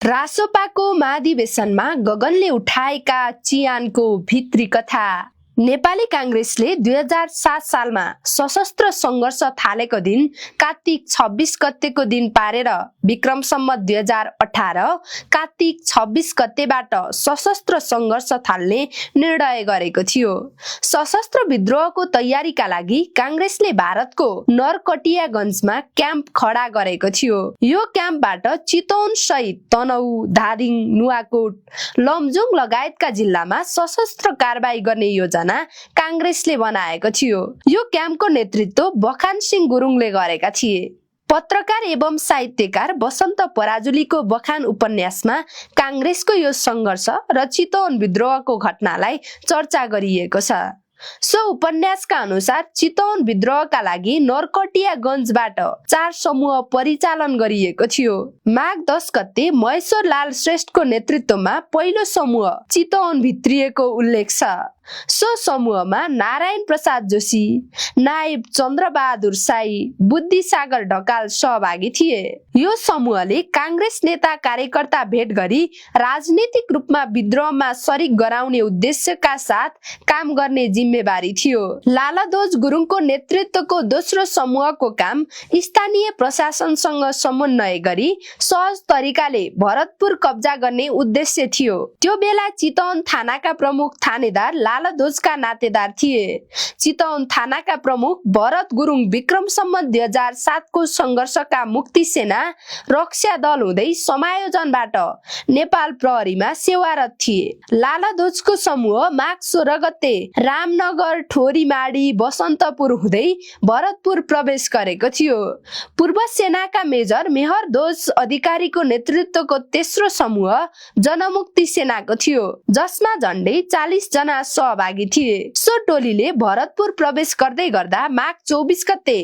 रासोपाको महाधिवेशनमा गगनले उठाएका चियानको भित्री कथा। नेपाली कांग्रेसले 2007 सालमा सशस्त्र संघर्ष थालेको दिन कार्तिक 26 गतेको दिन पारेर विक्रम सम्वत 2018 कार्तिक 26 गतेबाट सशस्त्र संघर्ष थाल्ने निर्णय गरेको थियो। सशस्त्र विद्रोहको तयारीका लागि कांग्रेसले भारतको नरकटियागञ्जमा क्याम्प खडा गरेको थियो। यो क्याम्पबाट चितवन सहित तनहु, धादिङ, नुवाकोट, लमजुङ लगायतका जिल्लामा सशस्त्र कारबाही गर्ने योजना कांग्रेसले बनाएको थियो। यो क्याम्पको नेतृत्व बखान सिंह गुरुङले गरेका थिए। पत्रकार एवं साहित्यकार वसन्त पराजुलीको बखान उपन्यासमा कांग्रेसको यो संघर्ष र चितवन विद्रोहको घटनालाई चर्चा गरिएको छ। सो उपन्यासका अनुसार चितवन विद्रोहका लागि नरकटियागञ्जबाट 4 समूह परिचालन गरिएको थियो। माघ 10 गते महेश्वर लाल श्रेष्ठको नेतृत्वमा पहिलो समूह चितवन भित्रिएको उल्लेख छ। सो समूहमा नारायण प्रसाद जोशी, नायब चन्द्रबहादुर साई, बुद्धिसागर ढकाल सहभागी थिए। यो समूहले कांग्रेस नेता कार्यकर्ता भेट गरी राजनीतिक रूपमा विद्रोहमा सरिक गराउने उद्देश्यका साथ काम गर्ने जिम्मेवारी थियो। लालध्वज गुरुङको नेतृत्वको दोस्रो समूहको काम स्थानीय प्रशासनसँग समन्वय गरी सहज तरिकाले भरतपुर कब्जा गर्ने उद्देश्य थियो। त्यो बेला चितवन थानाका प्रमुख थानेदार लालध्वजका नातेदार थिए। चितवन थानाका प्रमुख भरत गुरुङ विक्रम सम्वत 2007 को संघर्षका मुक्ति सेना रक्षा दल हुँदै समायोजनबाट नेपाल प्रहरीमा सेवारत थिए। लालध्वजको समूह माघ 16 गते रामनगर, ठोरीमाडी, बसन्तपुर हुँदै भरतपुर प्रवेश गरेको थियो। पूर्व सेनाका मेजर मेहर ध्वज अधिकारीको नेतृत्वको तेस्रो समूह जनमुक्ति सेनाको थियो, जसमा झण्डै 40 जना सहभागी थिए। सो टोलीले भरतपुर प्रवेश गर्दै गर्दा माघ 24 गते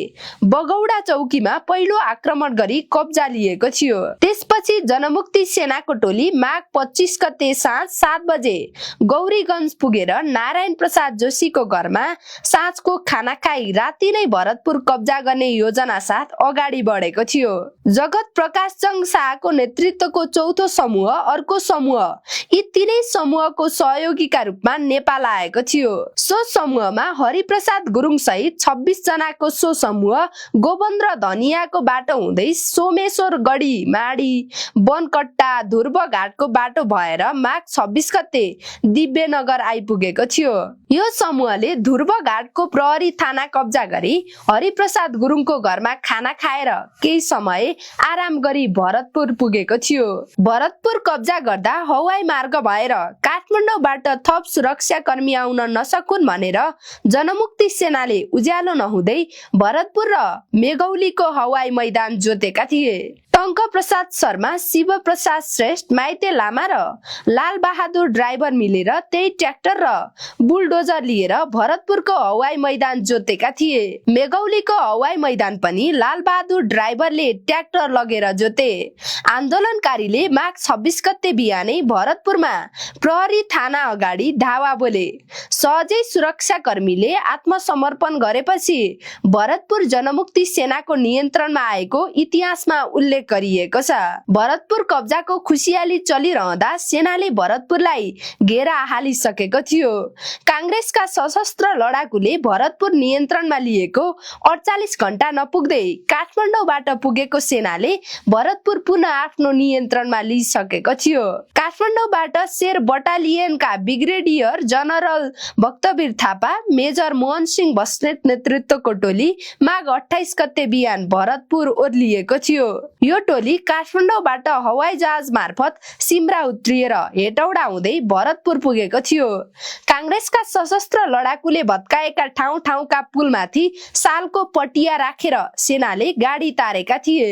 बगौडा चौकीमा पहिलो आक्रमण गरी कब्जा लिएको थियो। त्यसपछि जनमुक्ति सेनाको टोली माघ 25 गते साँझ 7 बजे गौरीगञ्ज पुगेर नारायण प्रसाद जोशीको घरमा साँझको खाना खाई राति नै भरतपुर कब्जा गर्ने योजना साथ अगाडि बढेको थियो। जगत प्रकाश जङ शाहको नेतृत्वको चौथो समूह, अर्को समूह, यी तीनै समूहको सहयोगीका रूपमा नेपाल आएको थियो। सो समूहमा हरिप्रसाद गुरुङ सहित 26 जनाको सो समूह गोबन्द्र धनियाको बाटो हुँदै सोमेश्वर गढी, माडी, बनकट्टा, ध्रुवघाटको बाटो भएर माघ 26 गते दिव्यनगर आइपुगेको थियो। यो समूहले ध्रुवघाटको प्रहरी थाना कब्जा गरी हरिप्रसाद गुरुङको घरमा खाना खाएर केही समय आराम गरी भरतपुर पुगेको थियो। भरतपुर कब्जा गर्दा हवाई मार्ग भएर काठमाडौँबाट थप सुरक्षा कर्मी आउन नसकुन् भनेर जनमुक्ति सेनाले उज्यालो नहुँदै भरतपुर र मेघौलीको हवाई मैदान जोतेका थिए। टंक प्रसाद शर्मा, शिव प्रसाद श्रेष्ठ, माइते लामा र लाल बहादुर ड्राइभर मिलेर त्यही ट्र्याक्टर र बुलडोजर लिएर भरतपुरको हवाई मैदान जोतेका थिए। मेघौलीको हवाई मैदान पनि लाल बहादुर ड्राइभरले ट्र्याक्टर लगेर जोते। आन्दोलनकारीले माघ 26 गते बिहानै भरतपुरमा प्रहरी थाना अगाडि धावा बोले। सहजै सुरक्षा कर्मीले आत्मसमर्पण गरेपछि भरतपुर जनमुक्ति सेनाको नियन्त्रणमा आएको इतिहासमा उल्लेख गरिएको छ। भरतपुर कब्जाको खुसियाली चलिरहँदा सेनाले भरतपुरलाई घेरा हालिसकेको थियो। कांग्रेसका सशस्त्र लडाकुले भरतपुर नियन्त्रणमा लिएको 48 घण्टा नपुग्दै काठमाडौँबाट पुगेको सेनाले भरतपुर पुनः आफ्नो नियन्त्रणमा लिइसकेको थियो। काठमाडौँबाट शेर बटालियनका brigadier general Bhaktabir Thapa, major Mohan Singh Basnet नेतृत्वको टोली माघ 28 गते बिहान भरतपुर ओर्लिएको थियो। यो टोली काठमाडौँबाट हवाई जहाज मार्फत सिमरा उत्रिएर हेटौडा हुँदै भरतपुर पुगेको थियो। कांग्रेसका सशस्त्र लडाकुले भत्काएका ठाउँ ठाउँका पुलमाथि सालको पटिया राखेर सेनाले गाडी तारेका थिए।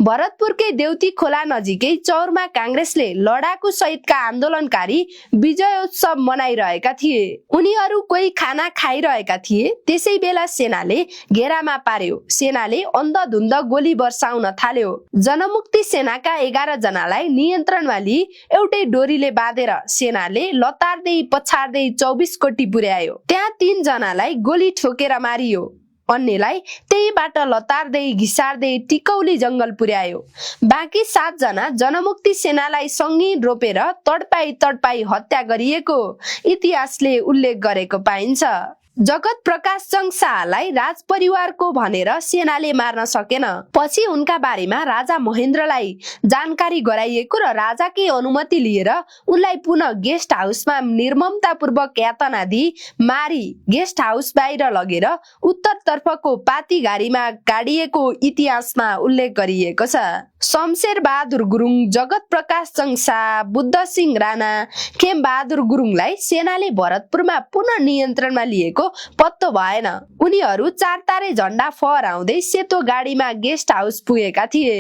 भरतपुरकै देउती खोला नजिकै चौरमा कांग्रेसले लडाकु सहितका आन्दोलनकारी विजयोत्सव मनाइरहेका थिए। उनीहरू कोही खाना खाइरहेका थिए। त्यसै बेला सेनाले घेरामा पार्यो। सेनाले अन्धधुन्ध गोली बर्साउन थाल्यो। जनमुक्ति सेनाका 11 जनालाई नियन्त्रणमा लिई एउटै डोरीले बाँधेर सेनाले लतार्दै पछार्दै 24 कोटी पुर्यायो। त्यहाँ 3 जनालाई गोली ठोकेर मारियो। अन्यलाई त्यहीबाट लतार्दै घिसार्दै टिकौली जंगल पुर्यायो। बाँकी 7 जना जनमुक्ति सेनालाई सङ्गीन रोपेर तडपाई हत्या गरिएको इतिहासले उल्लेख गरेको पाइन्छ। जगत प्रकाश जंग शाहलाई राजपरिवारको भनेर सेनाले मार्न सकेन। पछि उनका बारेमा राजा महेन्द्रलाई जानकारी गराइएको र राजाकै अनुमति लिएर उनलाई पुनः गेस्ट हाउसमा निर्ममतापूर्वक यातना दिई मारी गेस्ट हाउस बाहिर लगेर उत्तरतर्फको पाती घारीमा गाडिएको इतिहासमा उल्लेख गरिएको छ। शमशेर बहादुर गुरुङ, जगत प्रकाश जंग शाह, बुद्ध सिंह राणा, खेम बहादुर गुरुङलाई सेनाले भरतपुरमा पुनः नियन्त्रणमा लिएको पत्तो भएन। उनीहरू 4 तारे झण्डा फहराउँदै सेतो गाडीमा गेस्ट हाउस पुगेका थिए।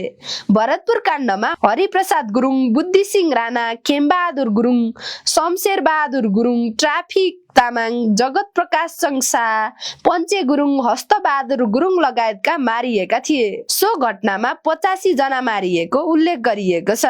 भरतपुर काण्डमा हरिप्रसाद गुरुङ, बुद्धि सिंह राणा, खेम बहादुर गुरुङ, शमशेर बहादुर गुरुङ, ट्राफिक तामाङ, जगत प्रकाश जंग शाह, पञ्चे गुरुङ, हस्त बहादुर गुरुङ लगायतका मारिएका थिए। सो घटनामा 85 जना मारिएको उल्लेख गरिएको छ।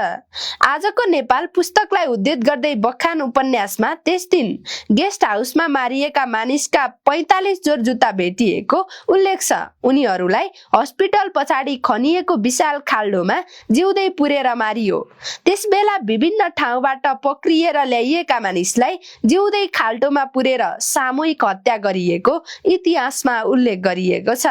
आजको नेपाल पुस्तकलाई उद्धृत गर्दै बखान उपन्यासमा त्यस दिन गेस्ट हाउसमा मारिएका मानिसका 45 जोर जुत्ता भेटिएको उल्लेख छ। उनीहरूलाई हस्पिटल पछाडि खनिएको विशाल खाल्डोमा जिउँदै पुरेर मारियो। त्यसबेला विभिन्न ठाउँबाट पक्रिएर ल्याइएका मानिसलाई जिउँदै खाल्डोमा पुरेर सामूहिक हत्या गरिएको इतिहासमा उल्लेख गरिएको छ।